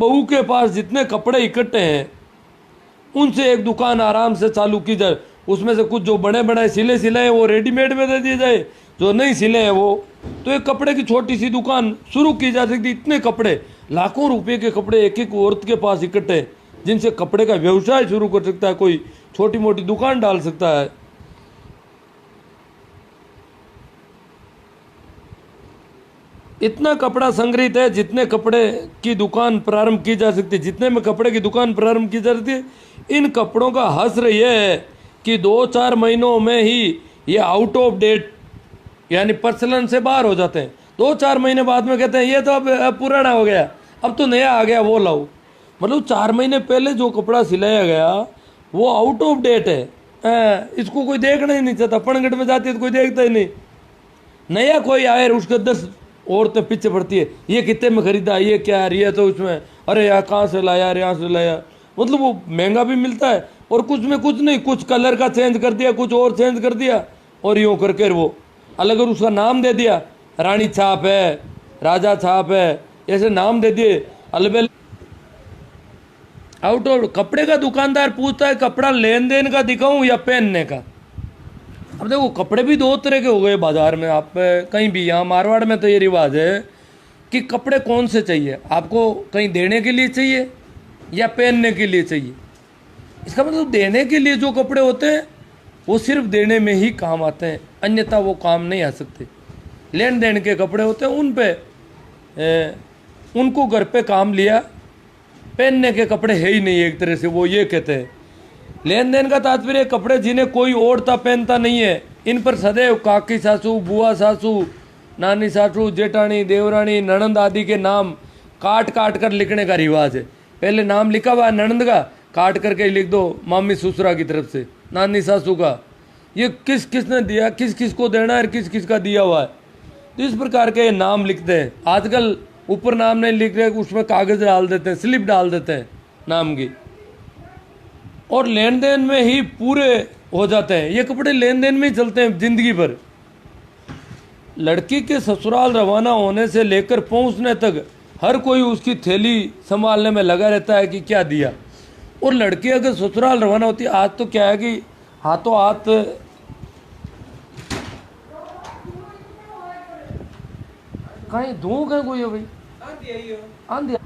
बहू के पास जितने कपड़े इकट्ठे हैं उनसे एक दुकान आराम से चालू की जाए, उसमें से कुछ जो बड़े बड़े सिले सिले हैं वो रेडीमेड में दे दिए जाए, जो नहीं सिले हैं वो, तो एक कपड़े की छोटी सी दुकान शुरू की जा सकती। इतने कपड़े, लाखों रुपए के कपड़े एक एक औरत के पास इकट्ठे हैं, जिनसे कपड़े का व्यवसाय शुरू कर सकता है, कोई छोटी मोटी दुकान डाल सकता है। इतना कपड़ा संग्रहित है, जितने कपड़े की दुकान प्रारंभ की जा सकती है, जितने में कपड़े की दुकान प्रारंभ की जा सकती है। इन कपड़ों का हस्र यह है कि 2-4 महीनों में ही ये आउट ऑफ डेट यानी प्रचलन से बाहर हो जाते हैं। 2-4 महीने बाद में कहते हैं ये तो अब पुराना हो गया, अब तो नया आ गया, वो लाओ। मतलब 4 महीने पहले जो कपड़ा सिलाया गया वो आउट ऑफ डेट है। इसको कोई देखना ही नहीं चाहता, पनघट में जाती है तो कोई देखता ही नहीं। नया कोई आए उसके 10 औरतें पीछे पड़ती है, ये कितने में खरीदा, ये क्या है, ये तो उसमें, अरे यार कहाँ से लाया, अरे यहाँ से लाया। मतलब वो महंगा भी मिलता है और कुछ में कुछ नहीं, कुछ कलर का चेंज कर दिया, कुछ और चेंज कर दिया, और यूँ करके वो अलग उसका नाम दे दिया, रानी छाप है, राजा छाप है, ऐसे नाम दे दिए अलबेल। आउट ऑफ कपड़े का दुकानदार पूछता है कपड़ा लेन देन का दिखाऊं या पहनने का। अब देखो कपड़े भी 2 तरह के हो गए बाजार में, आप कहीं भी, यहाँ मारवाड़ में तो ये रिवाज है कि कपड़े कौन से चाहिए आपको, कहीं देने के लिए चाहिए या पहनने के लिए चाहिए। इसका मतलब देने के लिए जो कपड़े होते हैं वो सिर्फ देने में ही काम आते हैं, अन्यथा वो काम नहीं आ सकते। लेन देन के कपड़े होते हैं उन पे उनको घर पे काम लिया, पहनने के कपड़े है ही नहीं एक तरह से, वो ये कहते हैं। लेन देन का तात्पर्य कपड़े जिन्हें कोई ओढ़ता पहनता नहीं है, इन पर सदैव काकी सासू, बुआ सासू, नानी सासू, जेठानी, देवरानी, ननंद आदि के नाम काट काट कर लिखने का रिवाज है। पहले नाम लिखा हुआ है ननंद का, काट करके लिख दो मामी ससुरा की तरफ से, नानी सासू का, ये किस किस ने दिया, किस किस को देना है, किस किस का दिया हुआ है। तो इस प्रकार के नाम लिखते हैं। आजकल ऊपर नाम नहीं लिख रहे, उसमें कागज डाल देते हैं, स्लिप डाल देते हैं नाम की, और लेन देन में ही पूरे हो जाते हैं। ये कपड़े लेन देन में ही चलते हैं जिंदगी भर। लड़की के ससुराल रवाना होने से लेकर पहुंचने तक हर कोई उसकी थैली संभालने में लगा रहता है कि क्या दिया। और लड़की अगर ससुराल रवाना होती है, आज तो क्या है कि हाथों हाथ कहीं धो गए कोई हो भाई, आंधी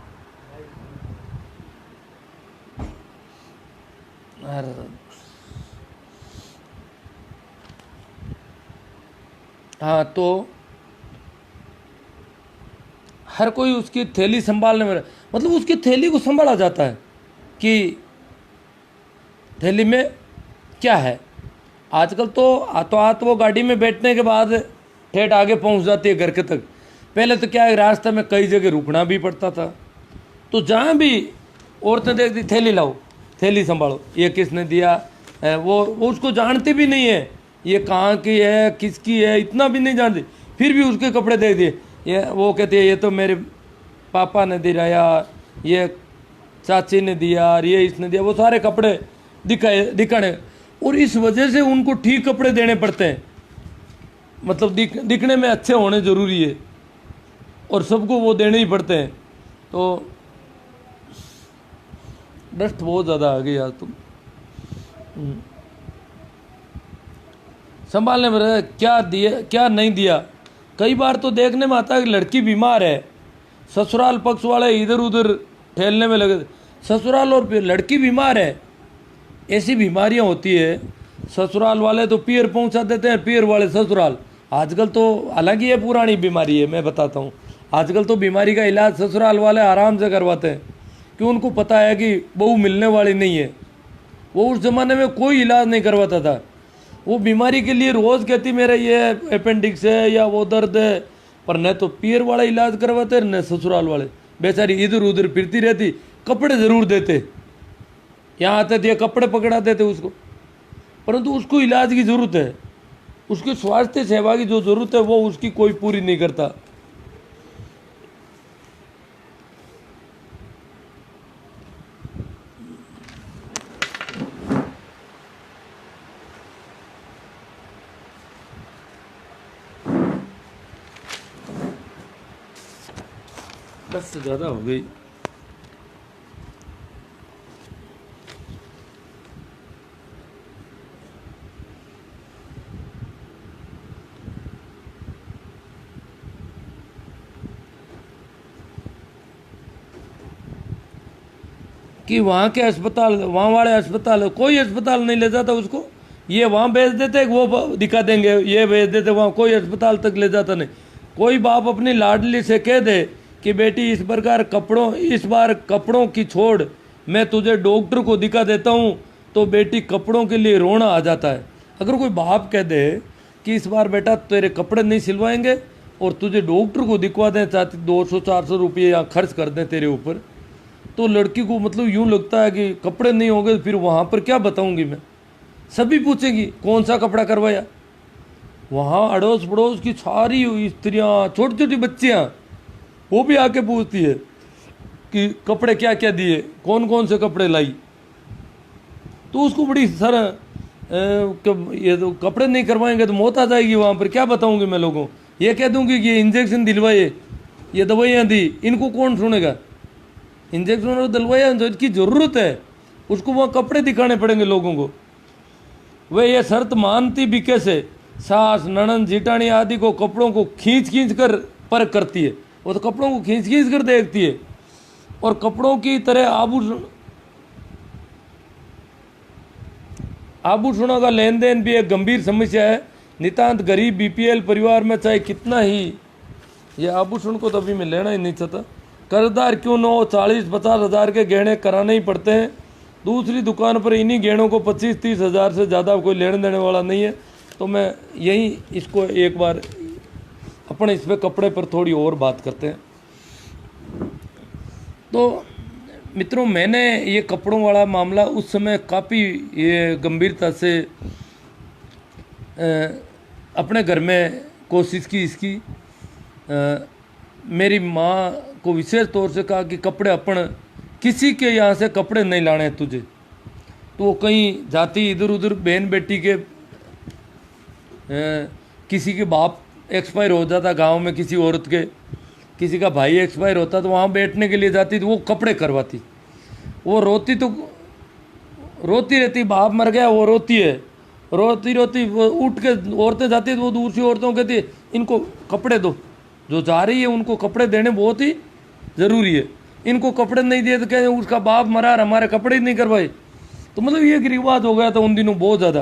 हाँ, तो हर कोई उसकी थैली संभालने में, मतलब उसकी थैली को संभाला जाता है कि थैली में क्या है। आजकल तो हाथों हाथ वो गाड़ी में बैठने के बाद ठेठ आगे पहुंच जाती है घर के तक। पहले तो क्या है, रास्ते में कई जगह रुकना भी पड़ता था, तो जहाँ भी औरतें देखती थैली लाओ, थैली संभालो, ये किसने दिया, वो उसको जानती भी नहीं है ये कहाँ की है, किसकी है, इतना भी नहीं जानती, फिर भी उसके कपड़े दे दिए। ये वो कहती है ये तो मेरे पापा ने दिलाया, ये चाची ने दिया, ये इसने दिया, वो सारे कपड़े दिखाने। और इस वजह से उनको ठीक कपड़े देने पड़ते हैं, मतलब दिखने में अच्छे होने ज़रूरी है, और सबको वो देने ही पड़ते हैं। तो डस्ट बहुत ज़्यादा आ गई आज तुम। संभालने में क्या दिया क्या नहीं दिया। कई बार तो देखने में आता है कि लड़की बीमार है, ससुराल पक्ष वाले इधर उधर ठेलने में लगे, ससुराल और लड़की बीमार है। ऐसी बीमारियां होती है, ससुराल वाले तो पियर पहुंचा देते हैं, पियर वाले ससुराल। आजकल तो हालांकि ये पुरानी बीमारी है, मैं बताता हूँ, आजकल तो बीमारी का इलाज ससुराल वाले आराम से करवाते हैं, कि उनको पता है कि बहू मिलने वाली नहीं है। वो उस ज़माने में कोई इलाज नहीं करवाता था, वो बीमारी के लिए रोज़ कहती मेरा ये अपेंडिक्स है या वो दर्द है, पर न तो पियर वाला इलाज करवाते न ससुराल वाले। बेचारी इधर उधर फिरती रहती, कपड़े ज़रूर देते, यहाँ आते थे कपड़े पकड़ा देते उसको, परंतु उसको इलाज की ज़रूरत है, उसकी स्वास्थ्य सेवा की जो ज़रूरत है वो उसकी कोई पूरी नहीं करता। बस ज़्यादा हो गई। कि वहाँ के अस्पताल, वहाँ वाले अस्पताल, कोई अस्पताल नहीं ले जाता उसको। ये वहाँ भेज देते, वो दिखा देंगे, ये भेज देते वहाँ, कोई अस्पताल तक ले जाता नहीं। कोई बाप अपनी लाडली से कह दे कि बेटी इस बार कपड़ों की छोड़, मैं तुझे डॉक्टर को दिखा देता हूँ, तो बेटी कपड़ों के लिए रोना आ जाता है। अगर कोई बाप कह दे कि इस बार बेटा तेरे कपड़े नहीं सिलवाएंगे और तुझे डॉक्टर को दिखवा दें, चाहती 200-400 रुपये यहाँ खर्च कर दें तेरे ऊपर, तो लड़की को मतलब यूँ लगता है कि कपड़े नहीं होंगे फिर वहाँ पर क्या बताऊँगी मैं। सभी पूछेंगी कौन सा कपड़ा करवाया। वहाँ अड़ोस पड़ोस की सारी स्त्रियाँ, छोटी छोटी बच्चियाँ, वो भी आके पूछती है कि कपड़े क्या क्या दिए, कौन कौन से कपड़े लाई। तो उसको बड़ी सर ये तो कपड़े नहीं करवाएंगे तो मौत आ जाएगी वहाँ पर, क्या बताऊँगी मैं लोगों। ये कह दूँगी कि ये इंजेक्शन दिलवाए, ये दवाइयाँ दी, इनको कौन सुनेगा। इंजेक्शन और दलवाइयाँ जो इसकी ज़रूरत है उसको वहाँ कपड़े दिखाने पड़ेंगे लोगों को। वे ये शर्त मानती भी कैसे, सास ननद जिटानी आदि को कपड़ों को खींच खींच कर परख करती है। वो तो कपड़ों को खींच खींच कर देखती है। और कपड़ों की तरह आभूषणों का लेन देन भी एक गंभीर समस्या है। नितांत गरीब बीपीएल परिवार में चाहे कितना ही, ये आभूषण को तो अभी मैं लेना ही नहीं चाहता, कर्जदार क्यों न हो, 40-50 हज़ार के गहने कराने ही पड़ते हैं। दूसरी दुकान पर इन्हीं गहनों को 25-30 हज़ार से ज़्यादा कोई लेने देने वाला नहीं है। तो मैं यही इसको एक बार अपने इस पे कपड़े पर थोड़ी और बात करते हैं। तो मित्रों, मैंने ये कपड़ों वाला मामला उस समय काफ़ी ये गंभीरता से अपने घर में कोशिश की इसकी। मेरी माँ को विशेष तौर से कहा कि कपड़े अपन किसी के यहाँ से कपड़े नहीं लाने तुझे। तो वो कहीं जाती इधर उधर, बहन बेटी के किसी के बाप एक्सपायर हो जाता गांव में, किसी औरत के, किसी का भाई एक्सपायर होता तो वहाँ बैठने के लिए जाती तो वो कपड़े करवाती। वो रोती तो रोती रहती, बाप मर गया, वो रोती है, रोती रोती वो उठ के औरतें जाती तो वो दूसरी औरतों को कहती इनको कपड़े दो, जो जा रही है उनको कपड़े देने बहुत ही ज़रूरी है। इनको कपड़े नहीं दिए तो कहें उसका बाप मरा और हमारे कपड़े ही नहीं करवाए। तो मतलब ये एक रिवाज हो गया था उन दिनों बहुत ज़्यादा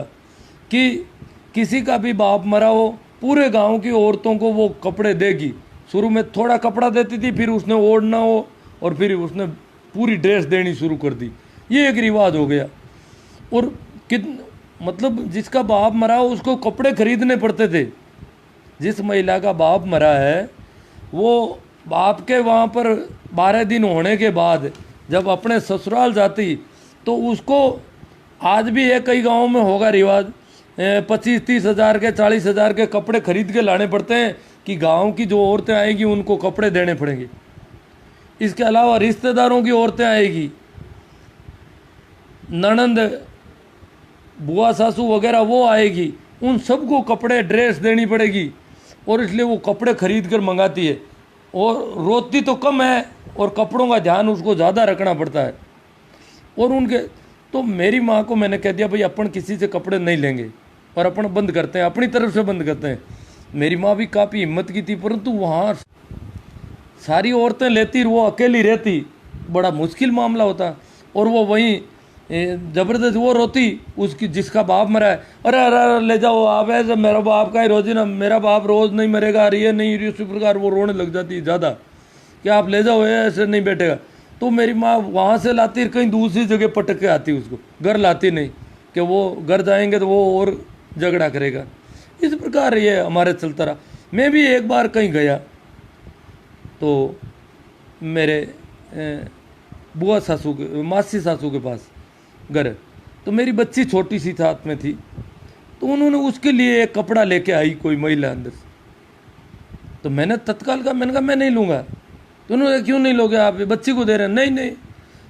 कि किसी का भी बाप मरा हो, पूरे गांव की औरतों को वो कपड़े देगी। शुरू में थोड़ा कपड़ा देती थी, फिर उसने ओढ़ना हो और फिर उसने पूरी ड्रेस देनी शुरू कर दी। ये एक रिवाज हो गया। और मतलब जिसका बाप मरा हो उसको कपड़े खरीदने पड़ते थे। जिस महिला का बाप मरा है वो बाप के वहाँ पर 12 दिन होने के बाद जब अपने ससुराल जाती तो उसको, आज भी है कई गांवों में होगा रिवाज, 25-30 हज़ार के 40 हज़ार के कपड़े खरीद के लाने पड़ते हैं कि गांव की जो औरतें आएगी उनको कपड़े देने पड़ेंगे। इसके अलावा रिश्तेदारों की औरतें आएगी, ननंद बुआ सासू वगैरह वो आएगी, उन सबको कपड़े ड्रेस देनी पड़ेगी। और इसलिए वो कपड़े खरीद कर मंगाती है। और रोती तो कम है और कपड़ों का ध्यान उसको ज़्यादा रखना पड़ता है। और उनके तो मेरी माँ को मैंने कह दिया भाई अपन किसी से कपड़े नहीं लेंगे और अपन बंद करते हैं, अपनी तरफ से बंद करते हैं। मेरी माँ भी काफ़ी हिम्मत की थी, परंतु वहाँ सारी औरतें लेती, वो अकेली रहती, बड़ा मुश्किल मामला होता। और वो वहीं ज़बरदस्त वो रोती, उसकी जिसका बाप मरा है, अरे अरे अरे ले जाओ आप, ऐसे मेरा बाप का ही रोज ना, मेरा बाप रोज़ नहीं मरेगा, ये नहीं, इसी प्रकार वो रोने लग जाती है ज़्यादा कि आप ले जाओ, ऐसे नहीं बैठेगा। तो मेरी माँ वहाँ से लाती, कहीं दूसरी जगह पटक के आती, उसको घर लाती नहीं कि वो घर जाएंगे तो वो और झगड़ा करेगा। इस प्रकार ये हमारे चलता रहा। मैं भी एक बार कहीं गया तो मेरे बुआ सासू के, मासी सासू के पास घर, तो मेरी बच्ची छोटी सी साथ में थी, तो उन्होंने उसके लिए एक कपड़ा लेके आई कोई महिला अंदर से। तो मैंने तत्काल कहा, मैंने कहा मैं नहीं लूँगा। तो उन्होंने क्यों नहीं लोगे, आप बच्ची को दे रहे हैं? नहीं नहीं।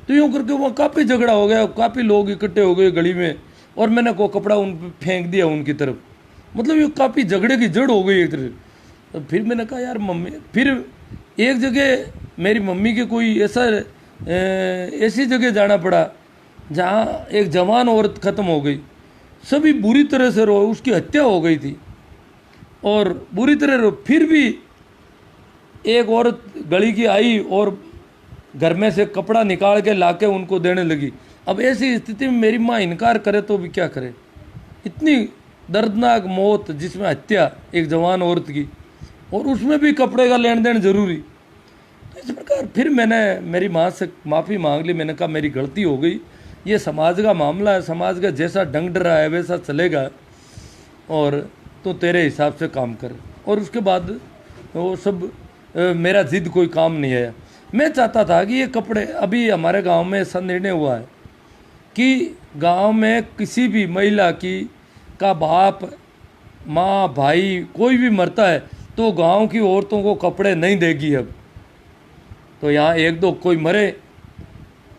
तो यूँ करके वो काफ़ी झगड़ा हो गया, काफ़ी लोग इकट्ठे हो गए गली में, और मैंने वो कपड़ा उन पर फेंक दिया उनकी तरफ। मतलब ये काफ़ी झगड़े की जड़ हो गई एक तरह। तो फिर मैंने कहा यार मम्मी, फिर एक जगह मेरी मम्मी के कोई ऐसी जगह जाना पड़ा जहाँ एक जवान औरत ख़त्म हो गई, सभी बुरी तरह से रो, उसकी हत्या हो गई थी और बुरी तरह रो। फिर भी एक औरत गली की आई और घर में से कपड़ा निकाल के लाके उनको देने लगी। अब ऐसी स्थिति में मेरी माँ इनकार करे तो भी क्या करे। इतनी दर्दनाक मौत जिसमें हत्या एक जवान औरत की, और उसमें भी कपड़े का लेन देन जरूरी। तो इस प्रकार फिर मैंने मेरी माँ से माफ़ी मांग ली। मैंने कहा मेरी गलती हो गई, ये समाज का मामला है, समाज का जैसा ढंग डरा है वैसा चलेगा, और तो तेरे हिसाब से काम कर। और उसके बाद वो सब मेरा जिद कोई काम नहीं आया। मैं चाहता था कि ये कपड़े, अभी हमारे गांव में ऐसा निर्णय हुआ है कि गांव में किसी भी महिला की का बाप, माँ, भाई कोई भी मरता है तो गांव की औरतों को कपड़े नहीं देगी। अब तो यहाँ एक दो कोई मरे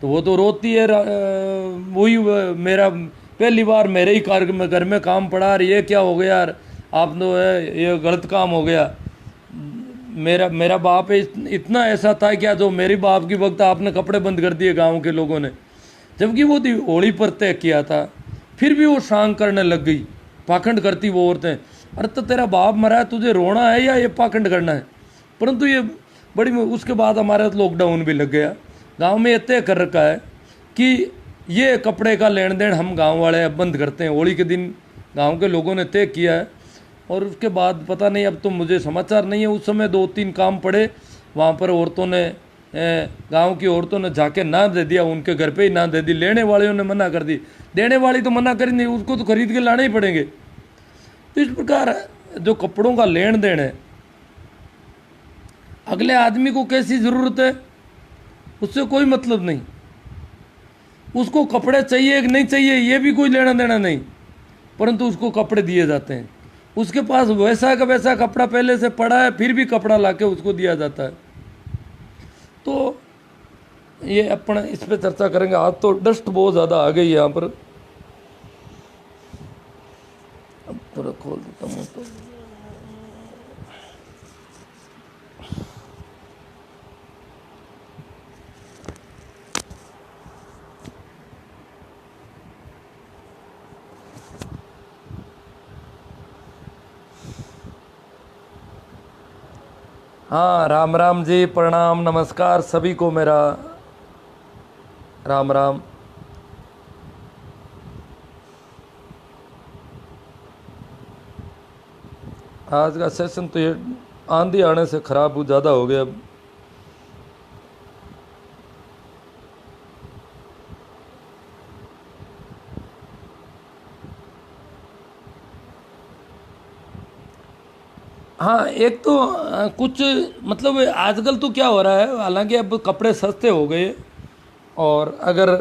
तो वो तो रोती है, वही मेरा पहली बार मेरे ही घर में काम पड़ा, ये क्या हो गया यार, आप तो ये गलत काम हो गया। मेरा बाप इतना ऐसा था क्या जो मेरी बाप की वक्त आपने कपड़े बंद कर दिए गांव के लोगों ने, जबकि वो होली पर तय किया था। फिर भी वो शांग करने लग गई, पाखंड करती वो औरतें। अरे तो तेरा बाप मरा है, तुझे रोना है या ये पाखंड करना है। परंतु ये बड़ी, उसके बाद हमारे लॉकडाउन भी लग गया। गांव में ये तय कर रखा है कि ये कपड़े का लेन देन हम गांव वाले अब बंद करते हैं। होली के दिन गांव के लोगों ने तय किया है, और उसके बाद पता नहीं, अब तो मुझे समाचार नहीं है। उस समय 2-3 काम पड़े, वहाँ पर औरतों ने, गांव की औरतों ने जाके ना दे दिया, उनके घर पे ही ना दे दी। लेने वालों ने मना कर दी, देने वाली तो मना करी नहीं, उसको तो खरीद के लाने ही पड़ेंगे। तो इस प्रकार जो कपड़ों का लेन देन है, अगले आदमी को कैसी ज़रूरत है उससे कोई मतलब नहीं। उसको कपड़े चाहिए कि नहीं चाहिए ये भी कोई लेना देना नहीं, परंतु उसको कपड़े दिए जाते हैं। उसके पास वैसा का वैसा कपड़ा पहले से पड़ा है, फिर भी कपड़ा लाके उसको दिया जाता है। तो ये अपन इस पे चर्चा करेंगे। आज तो डस्ट बहुत ज़्यादा आ गई यहाँ पर। अब थोड़ा खोल देता हूँ तो हाँ, राम राम जी, प्रणाम, नमस्कार सभी को मेरा राम राम। आज का सेशन तो ये आंधी आने से खराब ज़्यादा हो गया। अब हाँ, एक तो कुछ मतलब आजकल तो क्या हो रहा है, हालांकि अब कपड़े सस्ते हो गए, और अगर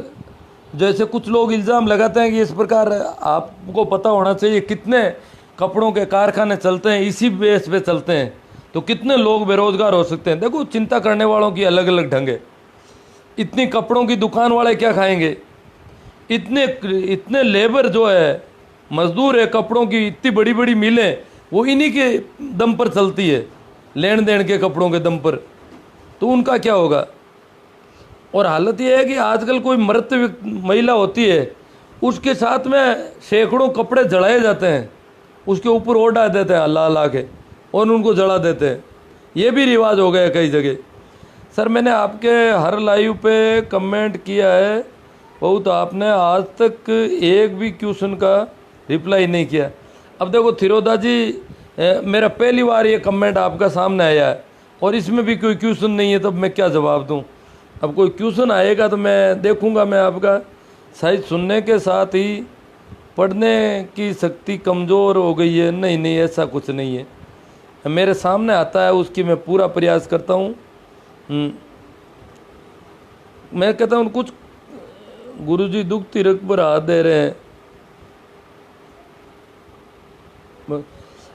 जैसे कुछ लोग इल्ज़ाम लगाते हैं कि इस प्रकार आपको पता होना चाहिए कितने कपड़ों के कारखाने चलते हैं, इसी बेस पे चलते हैं, तो कितने लोग बेरोजगार हो सकते हैं। देखो, चिंता करने वालों की अलग अलग ढंग है। इतनी कपड़ों की दुकान वाले क्या खाएंगे, इतने इतने लेबर जो है, मजदूर है, कपड़ों की इतनी बड़ी बड़ी मिलें, वो इन्हीं के दम पर चलती है, लेन देन के कपड़ों के दम पर, तो उनका क्या होगा। और हालत ये है कि आजकल कोई मृत महिला होती है, उसके साथ में सैकड़ों कपड़े जलाए जाते हैं, उसके ऊपर और डाल देते हैं अल्लाह अल्लाह के, और उनको जला देते हैं। ये भी रिवाज हो गया कई जगह। सर, मैंने आपके हर लाइव पे कमेंट किया है बहुत, आपने आज तक एक भी क्वेश्चन का रिप्लाई नहीं किया। अब देखो थिरोदा जी, मेरा पहली बार ये कमेंट आपका सामने आया है, और इसमें भी कोई क्वेश्चन नहीं है, तब मैं क्या जवाब दूं। अब कोई क्वेश्चन आएगा तो मैं देखूंगा। मैं आपका शायद सुनने के साथ ही पढ़ने की शक्ति कमज़ोर हो गई है। नहीं नहीं, ऐसा कुछ नहीं है, मेरे सामने आता है, उसकी मैं पूरा प्रयास करता हूँ। मैं कहता हूँ कुछ गुरुजी दुख तिरक पर हाथ दे रहे हैं।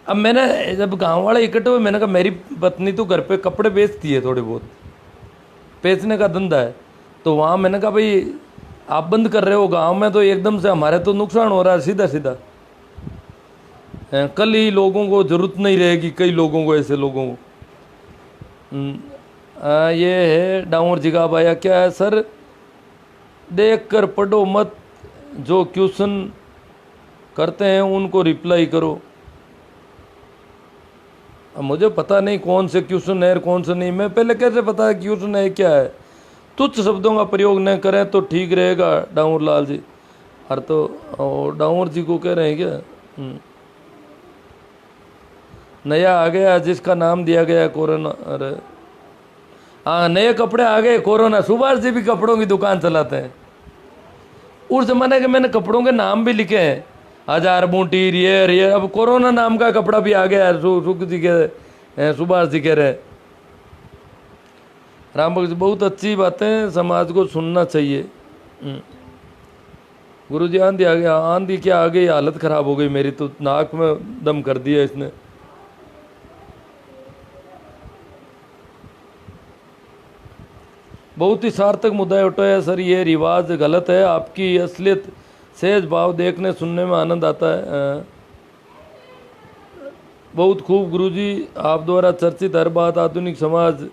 अब मैंने जब गांव वाले इकट्ठे हुए, मैंने कहा मेरी पत्नी तो घर पे कपड़े बेचती है, थोड़े बहुत बेचने का धंधा है, तो वहाँ मैंने कहा भाई आप बंद कर रहे हो गांव में, तो एकदम से हमारे तो नुकसान हो रहा है सीधा सीधा। कल ही लोगों को जरूरत नहीं रहेगी, कई लोगों को, ऐसे लोगों को। ये है डाउर जिगाब आया, क्या है सर, देख कर पढ़ो मत, जो क्वेश्चन करते हैं उनको रिप्लाई करो। अब मुझे पता नहीं कौन से क्वेश्चन है कौन से नहीं, मैं पहले कैसे पता है क्वेश्चन है क्या है। तुच्छ शब्दों का प्रयोग न करें तो ठीक रहेगा डाऊर लाल जी। और तो डाऊर जी को कह रहे हैं क्या? नया आ गया जिसका नाम दिया गया कोरोना। अरे हाँ, नए कपड़े आ गए कोरोना। सुभाष जी भी कपड़ों की दुकान चलाते हैं। उस जमाने के मैंने कपड़ों के नाम भी लिखे हैं, हजार बूटी ये। अब कोरोना नाम का कपड़ा भी आ गया है। सुख जी के, सुभाष जी कह रहे हैं। राम भक्त जी बहुत अच्छी बातें, समाज को सुनना चाहिए। गुरु जी आंधी आ गया। आंधी क्या आ गई, हालत खराब हो गई मेरी तो, नाक में दम कर दिया इसने। बहुत ही सार्थक मुद्दा उठाया सर। ये रिवाज गलत है, आपकी असलियत सहज भाव देखने सुनने में आनंद आता है। बहुत खूब गुरुजी, आप द्वारा चर्चित हर बात आधुनिक समाज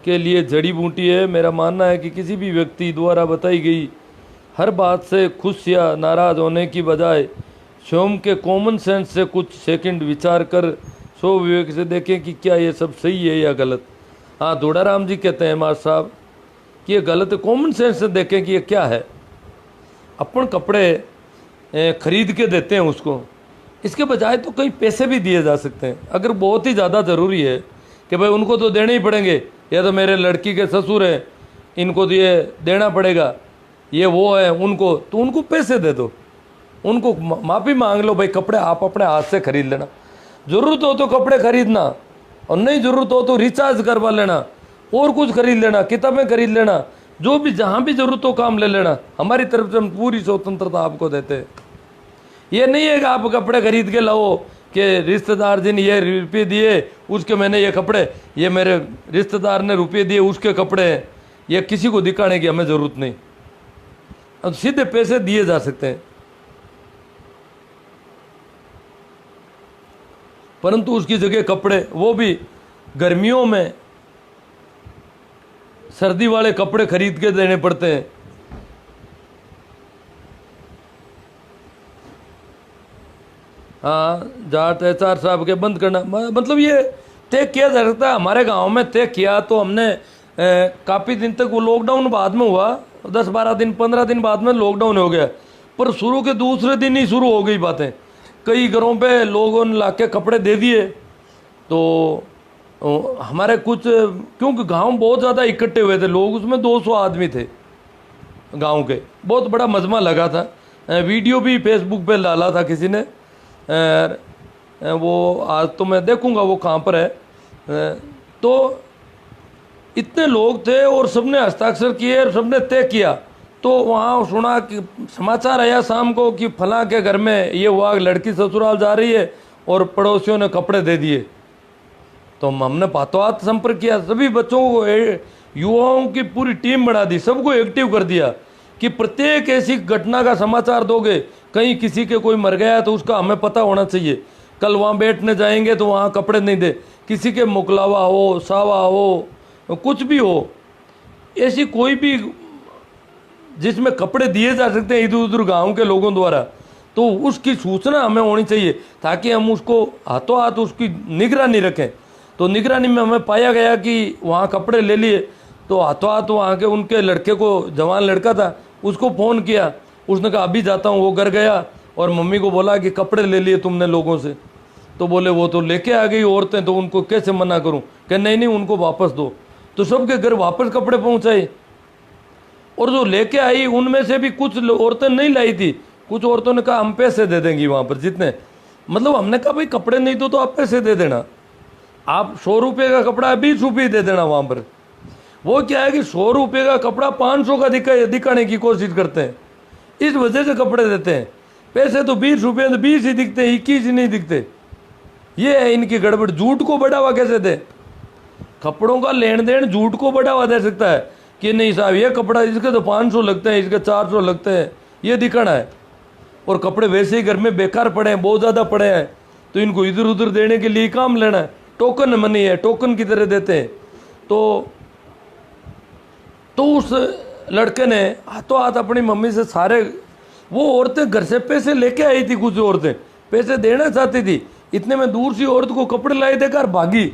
के लिए जड़ी बूटी है। मेरा मानना है कि किसी भी व्यक्ति द्वारा बताई गई हर बात से खुश या नाराज होने की बजाय स्वयं के कॉमन सेंस से कुछ सेकंड विचार कर सो विवेक से देखें कि क्या ये सब सही है या गलत। हाँ, धोड़ाराम जी कहते हैं मास्टर साहब कि ये गलत है। कॉमन सेंस से देखें कि ये क्या है। अपन कपड़े खरीद के देते हैं उसको, इसके बजाय तो कई पैसे भी दिए जा सकते हैं। अगर बहुत ही ज़्यादा ज़रूरी है कि भाई उनको तो देने ही पड़ेंगे, या तो मेरे लड़की के ससुर हैं इनको तो ये देना पड़ेगा, ये वो है उनको, तो उनको पैसे दे दो, उनको माफ़ी मांग लो। भाई कपड़े आप अपने हाथ से खरीद लेना, ज़रूरत हो तो कपड़े खरीदना, और नहीं ज़रूरत हो तो रिचार्ज करवा लेना, और कुछ खरीद लेना, किताबें खरीद लेना, जो भी जहाँ भी ज़रूरत हो काम ले लेना। हमारी तरफ से हम पूरी स्वतंत्रता आपको देते हैं। ये नहीं है कि आप कपड़े खरीद के लाओ कि रिश्तेदार जी ने ये रुपये दिए उसके मैंने ये कपड़े, ये मेरे रिश्तेदार ने रुपये दिए उसके कपड़े हैं, ये किसी को दिखाने की हमें ज़रूरत नहीं। अब सीधे पैसे दिए जा सकते हैं, परंतु उसकी जगह कपड़े, वो भी गर्मियों में सर्दी वाले कपड़े खरीद के देने पड़ते हैं। हाँ, जाट HR साहब के बंद करना, मतलब ये तय किया जा सकता है। हमारे गांव में तय किया तो हमने काफ़ी दिन तक, वो लॉकडाउन बाद में हुआ, 10-12 दिन 15 दिन बाद में लॉकडाउन हो गया, पर शुरू के दूसरे दिन ही शुरू हो गई बातें। कई घरों पे लोगों ने लाके कपड़े दे दिए। तो हमारे कुछ, क्योंकि गांव बहुत ज़्यादा इकट्ठे हुए थे लोग, उसमें 200 आदमी थे गांव के, बहुत बड़ा मजमा लगा था। वीडियो भी फेसबुक पे डाला था किसी ने, वो आज तो मैं देखूंगा वो कहाँ पर है। तो इतने लोग थे और सबने हस्ताक्षर किए और सबने तय किया। तो वहाँ सुना कि समाचार आया शाम को कि फलां के घर में ये हुआ, लड़की ससुराल जा रही है और पड़ोसियों ने कपड़े दे दिए। तो हमने हाथों हाथ संपर्क किया, सभी बच्चों को, युवाओं की पूरी टीम बना दी, सबको एक्टिव कर दिया कि प्रत्येक ऐसी घटना का समाचार दोगे, कहीं किसी के कोई मर गया तो उसका हमें पता होना चाहिए। कल वहाँ बैठने जाएंगे तो वहाँ कपड़े नहीं दे, किसी के मुकलावा हो, सावा हो, कुछ भी हो, ऐसी कोई भी जिसमें कपड़े दिए जा सकते हैं इधर उधर गाँव के लोगों द्वारा, तो उसकी सूचना हमें होनी चाहिए ताकि हम उसको हाथों हाथ उसकी निगरानी रखें। तो निगरानी में हमें पाया गया कि वहाँ कपड़े ले लिए, तो हाथों हाथ वहाँ के उनके लड़के को, जवान लड़का था, उसको फ़ोन किया। उसने कहा अभी जाता हूँ। वो घर गया और मम्मी को बोला कि कपड़े ले लिए तुमने लोगों से। तो बोले वो तो लेके आ गई औरतें, तो उनको कैसे मना करूँ। कह नहीं नहीं उनको वापस दो। तो सबके घर वापस कपड़े पहुँचाए, और जो लेके आई उनमें से भी कुछ औरतें नहीं लाई थी, कुछ औरतों ने कहा हम पैसे दे देंगी वहाँ पर जितने, मतलब हमने कहा भाई कपड़े नहीं तो आप पैसे दे देना, आप 100 रुपये का कपड़ा 20 रुपये दे देना वहाँ पर। वो क्या है कि 100 रुपये का कपड़ा 500 का दिखाने की कोशिश करते हैं, इस वजह से कपड़े देते हैं। पैसे तो 20 रुपये तो 20 ही दिखते, 21 ही नहीं दिखते। ये है इनकी गड़बड़। झूठ को बढ़ावा कैसे दे? कपड़ों का लेन देन झूठ को बढ़ावा दे सकता है कि नहीं साहब ये कपड़ा इसके तो 500 लगते हैं, इसके 400 लगते हैं, ये दिखाना है। और कपड़े वैसे ही घर में बेकार पड़े हैं, बहुत ज़्यादा पड़े हैं, तो इनको इधर उधर देने के लिए काम लेना है। टोकन मनी है, टोकन की तरह देते हैं। तो उस लड़के ने हाथों हाथ अपनी मम्मी से सारे, वो औरतें घर से पैसे लेके आई थी, कुछ औरतें पैसे देना चाहती थी, इतने में दूर सी औरत को कपड़े लाए देकर भागी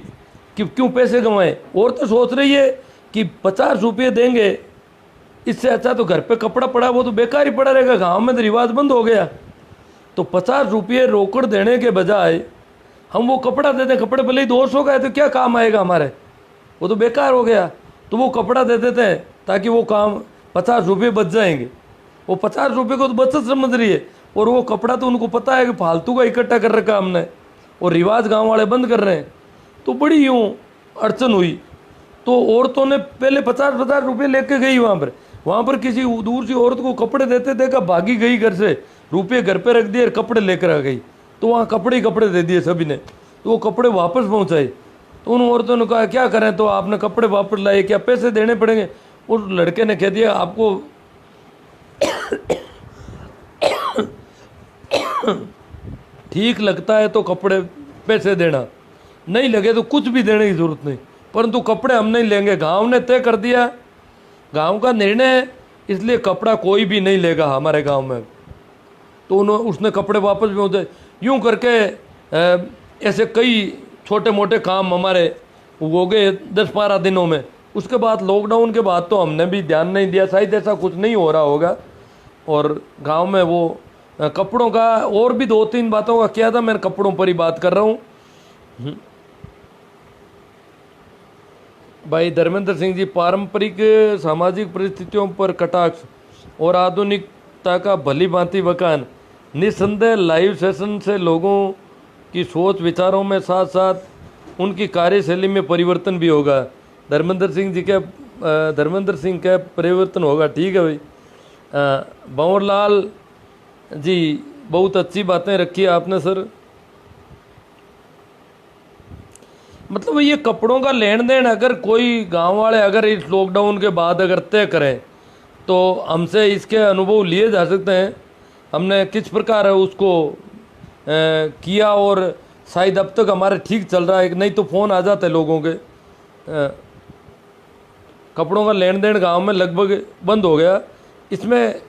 कि क्यों पैसे कमाए। औरतें सोच रही है कि 50 रुपये देंगे, इससे अच्छा तो घर पे कपड़ा पड़ा वो तो बेकार ही पड़ा रहेगा। गांव में तो रिवाज बंद हो गया। तो 50 रुपये रोकड़ देने के बजाय हम वो कपड़ा दे दें, कपड़े भले ही 200 का है तो क्या काम आएगा हमारे, वो तो बेकार हो गया। तो वो कपड़ा दे देते हैं ताकि वो काम 50 रुपये बच जाएंगे। वो 50 रुपये को तो बचत समझ रही है, और वो कपड़ा तो उनको पता है कि फालतू का इकट्ठा कर रखा हमने, और रिवाज गांव वाले बंद कर रहे हैं। तो बड़ी यूँ अड़चन हुई। तो औरतों ने पहले 50-50 रुपये लेके गई वहाँ पर किसी दूर सी औरत को कपड़े देते देखा, भागी गई घर से, रुपये घर पे रख दिए और कपड़े लेकर आ गई। तो वहाँ कपड़े ही कपड़े दे दिए सभी ने। तो वो कपड़े वापस पहुँचाए। तो उन औरतों ने कहा क्या करें, तो आपने कपड़े वापस लाए, क्या पैसे देने पड़ेंगे। उस लड़के ने कह दिया आपको ठीक लगता है तो कपड़े पैसे देना, नहीं लगे तो कुछ भी देने की जरूरत नहीं, परंतु कपड़े हम नहीं लेंगे। गांव ने तय कर दिया, गांव का निर्णय है, इसलिए कपड़ा कोई भी नहीं लेगा हमारे गांव में। तो उसने कपड़े वापस भी होते। यूँ करके ऐसे कई छोटे मोटे काम हमारे हो गए 10-12 दिनों में। उसके बाद लॉकडाउन के बाद तो हमने भी ध्यान नहीं दिया, शायद ऐसा कुछ नहीं हो रहा होगा। और गांव में वो कपड़ों का और भी 2-3 बातों का किया था, मैं कपड़ों पर ही बात कर रहा हूँ। भाई धर्मेंद्र सिंह जी, पारंपरिक सामाजिक परिस्थितियों पर कटाक्ष और आधुनिकता का भली भांति बखान, निस्संदेह लाइव सेशन से लोगों की सोच विचारों में साथ साथ उनकी कार्यशैली में परिवर्तन भी होगा। धर्मेंद्र सिंह का परिवर्तन होगा, ठीक है भाई। भंवरलाल जी, बहुत अच्छी बातें रखी है आपने सर। मतलब ये कपड़ों का लेन देन अगर कोई गांव वाले अगर इस लॉकडाउन के बाद अगर तय करें तो हमसे इसके अनुभव लिए जा सकते हैं, हमने किस प्रकार उसको किया, और शायद अब तक हमारे ठीक चल रहा है। नहीं तो फ़ोन आ जाते लोगों के। कपड़ों का लेन देन गांव में लगभग बंद हो गया। इसमें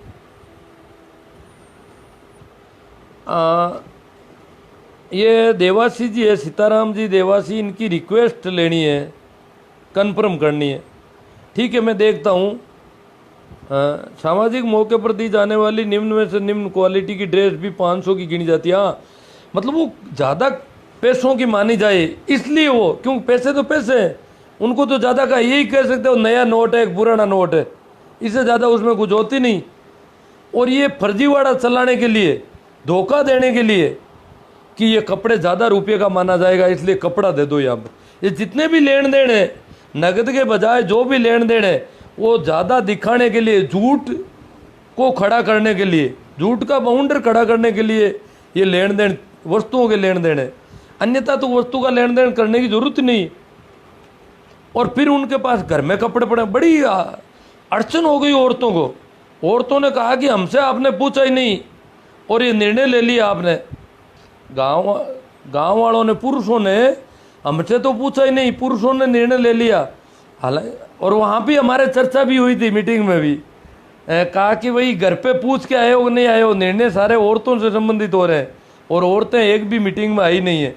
ये देवासी जी है, सीताराम जी देवासी, इनकी रिक्वेस्ट लेनी है, कन्फर्म करनी है। ठीक है, मैं देखता हूँ। सामाजिक मौके पर दी जाने वाली निम्न में से निम्न क्वालिटी की ड्रेस भी 500 की गिनी जाती है। हाँ, मतलब वो ज़्यादा पैसों की मानी जाए, इसलिए वो, क्यों पैसे तो पैसे हैं, उनको तो ज़्यादा का यही कह सकते हो नया नोट है, एक पुराना नोट है, इससे ज़्यादा उसमें कुछ होती नहीं। और ये फर्जीवाड़ा चलाने के लिए, धोखा देने के लिए कि ये कपड़े ज़्यादा रुपये का माना जाएगा इसलिए कपड़ा दे दो। यहाँ पर ये जितने भी लेन देन है नगद के बजाय, जो भी लेन देन है वो ज़्यादा दिखाने के लिए, झूठ को खड़ा करने के लिए, झूठ का बाउंडर खड़ा करने के लिए ये लेन देन, वस्तुओं के लेन देन है। अन्यथा तो वस्तु का लेन देन करने की जरूरत नहीं। और फिर उनके पास घर में कपड़े पड़े, बड़ी अड़चन हो गई औरतों को। औरतों ने कहा कि हमसे आपने पूछा ही नहीं और ये निर्णय ले लिया आपने। गांव वालों ने, पुरुषों ने हमसे तो पूछा ही नहीं, पुरुषों ने निर्णय ले लिया। हालांकि और वहाँ भी हमारे चर्चा भी हुई थी, मीटिंग में भी कहा कि भाई घर पे पूछ के आए हो नहीं आए हो, निर्णय सारे औरतों से संबंधित हो रहे हैं और औरतें एक भी मीटिंग में आई नहीं है।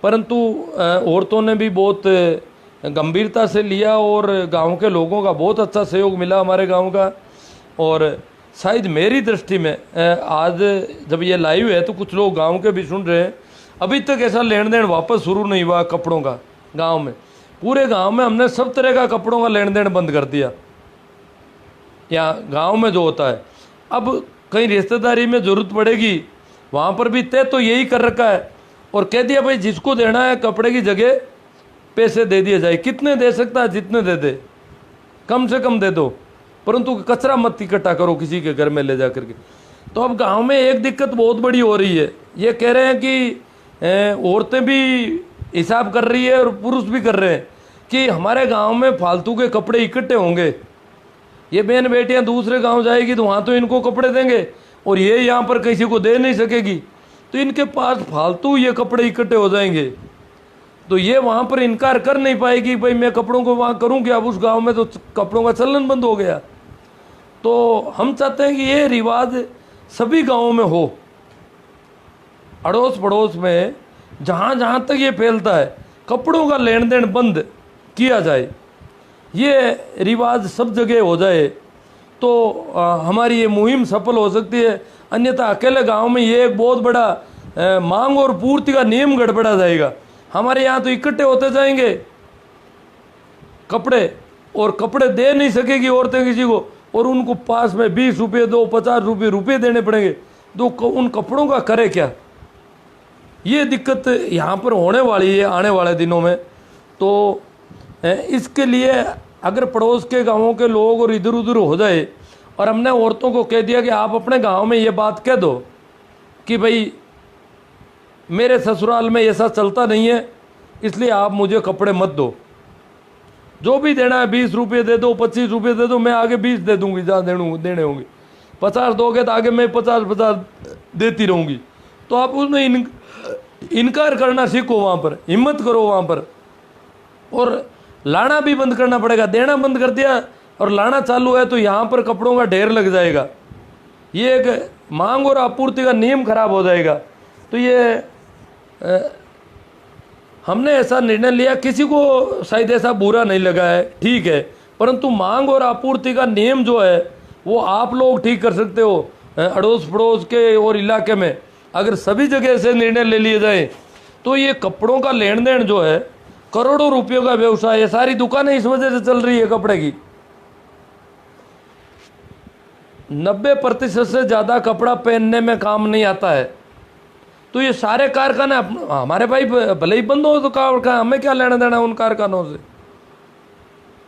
परंतु औरतों ने भी बहुत गंभीरता से लिया और गांव के लोगों का बहुत अच्छा सहयोग मिला हमारे गांव का। और शायद मेरी दृष्टि में आज जब ये लाइव है तो कुछ लोग गांव के भी सुन रहे हैं, अभी तक ऐसा लेन देन वापस शुरू नहीं हुआ कपड़ों का गांव में। पूरे गांव में हमने सब तरह का कपड़ों का लेन देन बंद कर दिया। यहाँ गांव में जो होता है, अब कहीं रिश्तेदारी में ज़रूरत पड़ेगी वहाँ पर भी तय तो यही कर रखा है और कह दिया भाई जिसको देना है कपड़े की जगह पैसे दे दिए जाए। कितने दे सकता है, जितने दे दे, कम से कम दे दो, परंतु कचरा मत इकट्ठा करो किसी के घर में ले जा करके। तो अब गांव में एक दिक्कत बहुत बड़ी हो रही है, ये कह रहे हैं कि औरतें भी हिसाब कर रही है और पुरुष भी कर रहे हैं कि हमारे गांव में फालतू के कपड़े इकट्ठे होंगे। ये बहन बेटियां दूसरे गांव जाएगी तो वहाँ तो इनको कपड़े देंगे और ये यहाँ पर किसी को दे नहीं सकेगी, तो इनके पास फालतू ये कपड़े इकट्ठे हो जाएंगे। तो ये वहाँ पर इनकार कर नहीं पाएगी भाई मैं कपड़ों को वहाँ करूँगी। अब उस गांव में तो कपड़ों का चलन बंद हो गया। तो हम चाहते हैं कि ये रिवाज सभी गांवों में हो, अड़ोस पड़ोस में जहाँ जहाँ तक ये फैलता है कपड़ों का लेन देन बंद किया जाए। ये रिवाज सब जगह हो जाए तो हमारी ये मुहिम सफल हो सकती है। अन्यथा अकेले गांव में ये एक बहुत बड़ा मांग और पूर्ति का नियम गड़बड़ा जाएगा। हमारे यहाँ तो इकट्ठे होते जाएंगे कपड़े, और कपड़े दे नहीं सकेगी औरतें किसी को, और उनको पास में 20 रुपये दो, 50 रुपये देने पड़ेंगे, तो उन कपड़ों का करे क्या? ये दिक्कत यहाँ पर होने वाली है आने वाले दिनों में। तो इसके लिए अगर पड़ोस के गांवों के लोग और इधर उधर हो जाए, और हमने औरतों को कह दिया कि आप अपने गांव में ये बात कह दो कि भाई मेरे ससुराल में ऐसा चलता नहीं है, इसलिए आप मुझे कपड़े मत दो, जो भी देना है 20 रुपये दे दो, 25 रुपये दे दो, मैं आगे 20 दे दूंगी जहाँ देने होंगे। 50 दोगे तो आगे मैं 50 देती रहूँगी। तो आप उसमें इनकार करना सीखो, वहाँ पर हिम्मत करो वहाँ पर। और लाना भी बंद करना पड़ेगा। देना बंद कर दिया और लाना चालू है तो यहाँ पर कपड़ों का ढेर लग जाएगा। ये एक मांग और आपूर्ति का नियम खराब हो जाएगा। तो ये हमने ऐसा निर्णय लिया, किसी को शायद ऐसा बुरा नहीं लगा है, ठीक है, परंतु मांग और आपूर्ति का नियम जो है वो आप लोग ठीक कर सकते हो। अड़ोस पड़ोस के और इलाके में अगर सभी जगह से निर्णय ले लिए जाए तो ये कपड़ों का लेन देन जो है, करोड़ों रुपयों का व्यवसाय है, सारी दुकानें इस वजह से चल रही है कपड़े की। 90% से ज़्यादा कपड़ा पहनने में काम नहीं आता है। तो ये सारे कारखाने हमारे भाई भले ही बंद हो तो कारखाना, हमें क्या लेना देना उन कारखानों से।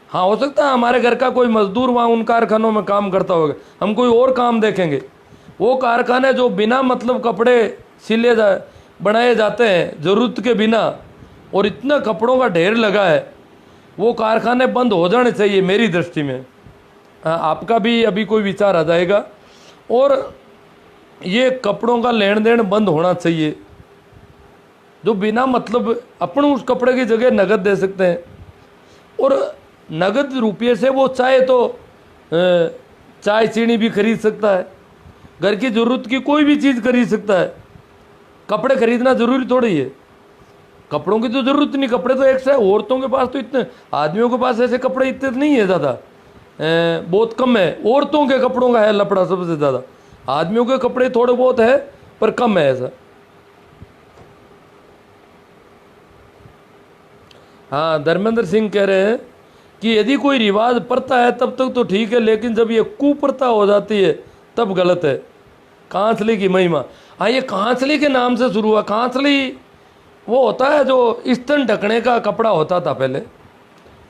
हाँ, हो सकता है हमारे घर का कोई मजदूर वहाँ उन कारखानों में काम करता होगा, हम कोई और काम देखेंगे। वो कारखाने जो बिना मतलब कपड़े सिले बनाए जाते हैं ज़रूरत के बिना, और इतना कपड़ों का ढेर लगा है, वो कारखाने बंद हो जाने चाहिए मेरी दृष्टि में। आपका भी अभी कोई विचार आ जाएगा। और ये कपड़ों का लेन देन बंद होना चाहिए। जो बिना मतलब अपन उस कपड़े की जगह नगद दे सकते हैं, और नगद रुपये से वो चाहे तो चाय चीनी भी खरीद सकता है, घर की ज़रूरत की कोई भी चीज़ खरीद सकता है। कपड़े खरीदना ज़रूरी थोड़ी है, कपड़ों की तो ज़रूरत नहीं। कपड़े तो एक से औरतों के पास तो इतने, आदमियों के पास ऐसे कपड़े इतने नहीं है ज़्यादा, बहुत कम है। औरतों के कपड़ों का है लपड़ा सबसे ज़्यादा, आदमियों के कपड़े थोड़े बहुत है पर कम है ऐसा। हाँ, धर्मेंद्र सिंह कह रहे हैं कि यदि कोई रिवाज प्रथा है तब तक तो ठीक है, लेकिन जब ये कुप्रथा हो जाती है तब गलत है। कांसली की महिमा, हाँ, ये कांसली के नाम से शुरू हुआ। कांसली वो होता है जो स्तन ढकने का कपड़ा होता था पहले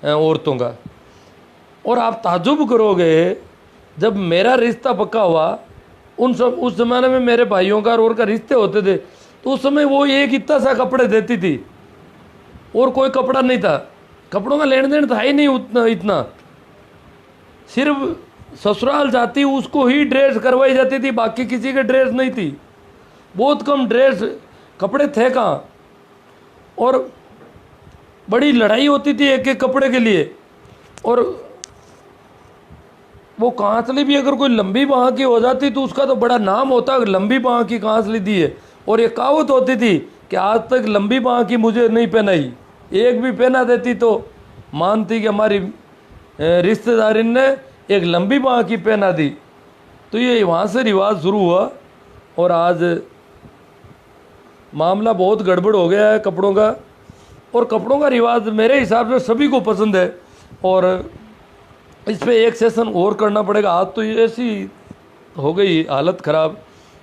औरतों का। और आप ताजुब करोगे, जब मेरा रिश्ता पक्का हुआ उस ज़माने में मेरे भाइयों का और का रिश्ते होते थे, तो उस समय वो एक इतना सा कपड़े देती थी और कोई कपड़ा नहीं था। कपड़ों का लेन देन था ही नहीं उतना इतना, सिर्फ ससुराल जाती उसको ही ड्रेस करवाई जाती थी, बाकी किसी के ड्रेस नहीं थी। बहुत कम ड्रेस कपड़े थे कहाँ, और बड़ी लड़ाई होती थी एक एक कपड़े के लिए। और वो कांसली भी अगर कोई लंबी बाँह की हो जाती तो उसका तो बड़ा नाम होता, लंबी बाँह की कांसली दी है। और ये कहावत होती थी कि आज तक लंबी बाँह की मुझे नहीं पहनाई, एक भी पहना देती तो मानती कि हमारी रिश्तेदारी ने एक लंबी बाँह की पहना दी। तो ये वहाँ से रिवाज शुरू हुआ और आज मामला बहुत गड़बड़ हो गया है कपड़ों का। और कपड़ों का रिवाज मेरे हिसाब से सभी को पसंद है, और इस पर एक सेशन और करना पड़ेगा। आज तो ये ऐसी हो गई हालत ख़राब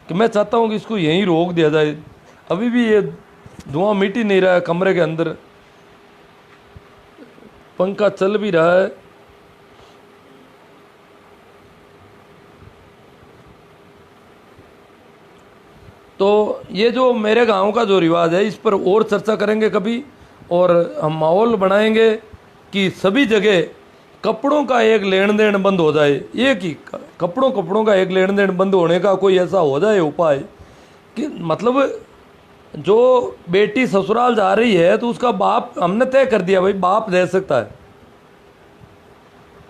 कि मैं चाहता हूँ कि इसको यहीं रोक दिया जाए। अभी भी ये धुआं मिट ही नहीं रहा है कमरे के अंदर, पंखा चल भी रहा है। तो ये जो मेरे गांव का जो रिवाज है, इस पर और चर्चा करेंगे कभी, और हम माहौल बनाएंगे कि सभी जगह कपड़ों का एक लेन देन बंद हो जाए। एक ही कपड़ों का एक लेन देन बंद होने का कोई ऐसा हो जाए उपाय कि मतलब जो बेटी ससुराल जा रही है तो उसका बाप, हमने तय कर दिया भाई बाप दे सकता है,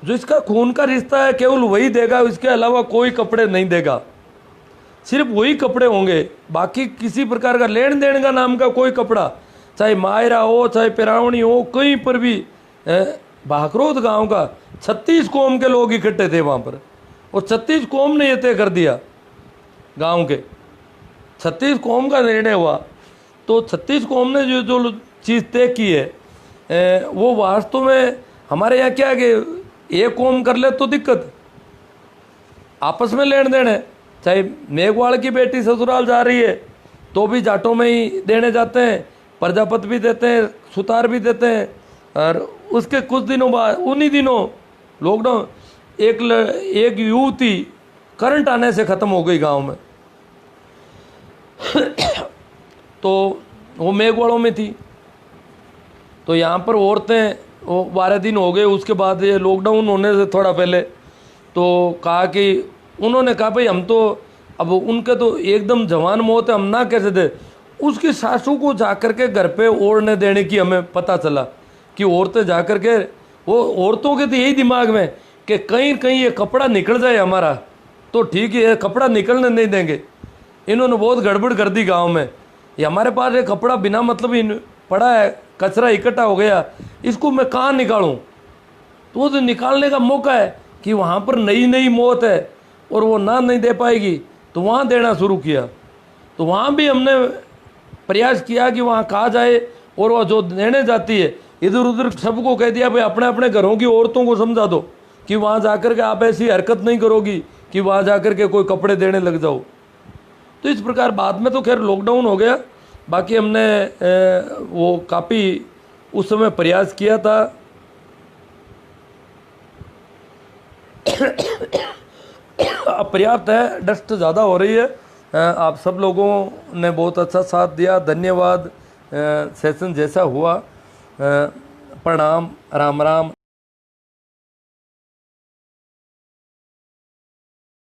जो इसका खून का रिश्ता है केवल वही देगा, इसके अलावा कोई कपड़े नहीं देगा। सिर्फ वही कपड़े होंगे, बाकी किसी प्रकार का लेन देन का नाम का कोई कपड़ा, चाहे मायरा हो चाहे पिरावणी हो, कहीं पर भी भाखरोद गांव का 36 कौम के लोग इकट्ठे थे वहाँ पर, और 36 कौम ने ये तय कर दिया, गांव के 36 कौम का निर्णय हुआ। तो 36 कौम ने जो जो चीज़ तय की है वो वास्तव में हमारे यहाँ क्या है कि एक कौम कर ले तो दिक्कत, आपस में लेन देन है। चाहे मेघवाल की बेटी ससुराल जा रही है तो भी जाटों में ही देने जाते हैं, प्रजापत भी देते हैं, सुतार भी देते हैं। और उसके कुछ दिनों बाद, उन्हीं दिनों लॉकडाउन, एक युवती करंट आने से ख़त्म हो गई गांव में। तो वो मेघवालों में थी। तो यहाँ पर औरतें, वो 12 दिन हो गए उसके बाद, ये लॉकडाउन होने से थोड़ा पहले, तो कहा कि उन्होंने कहा भाई हम तो, अब उनके तो एकदम जवान मौत है, हम ना कैसे दे। उसकी सासू को जाकर के घर पे ओढ़ने देने की हमें पता चला कि औरतें जाकर के, वो औरतों के तो यही दिमाग में कि कहीं कहीं ये कपड़ा निकल जाए हमारा तो ठीक है, कपड़ा निकलने नहीं देंगे। इन्होंने बहुत गड़बड़ कर दी गांव में। ये हमारे पास ये कपड़ा बिना मतलब ही पड़ा है, कचरा इकट्ठा हो गया, इसको मैं कहाँ निकालूं। तो वो तो निकालने का मौका है कि वहाँ पर नई नई मौत है और वो ना नहीं दे पाएगी, तो वहाँ देना शुरू किया। तो वहाँ भी हमने प्रयास किया कि वहाँ कहा जाए, और वो जो देने जाती है इधर उधर सबको कह दिया भाई अपने अपने घरों की औरतों को समझा दो कि वहाँ जाकर के आप ऐसी हरकत नहीं करोगी कि वहाँ जाकर के कोई कपड़े देने लग जाओ। तो इस प्रकार बाद में तो खैर लॉकडाउन हो गया। बाकी हमने वो काफ़ी उस समय प्रयास किया था। अब पर्याप्त है, डस्ट ज़्यादा हो रही है। आप सब लोगों ने बहुत अच्छा साथ दिया, धन्यवाद। सेशन जैसा हुआ, प्रणाम, राम राम,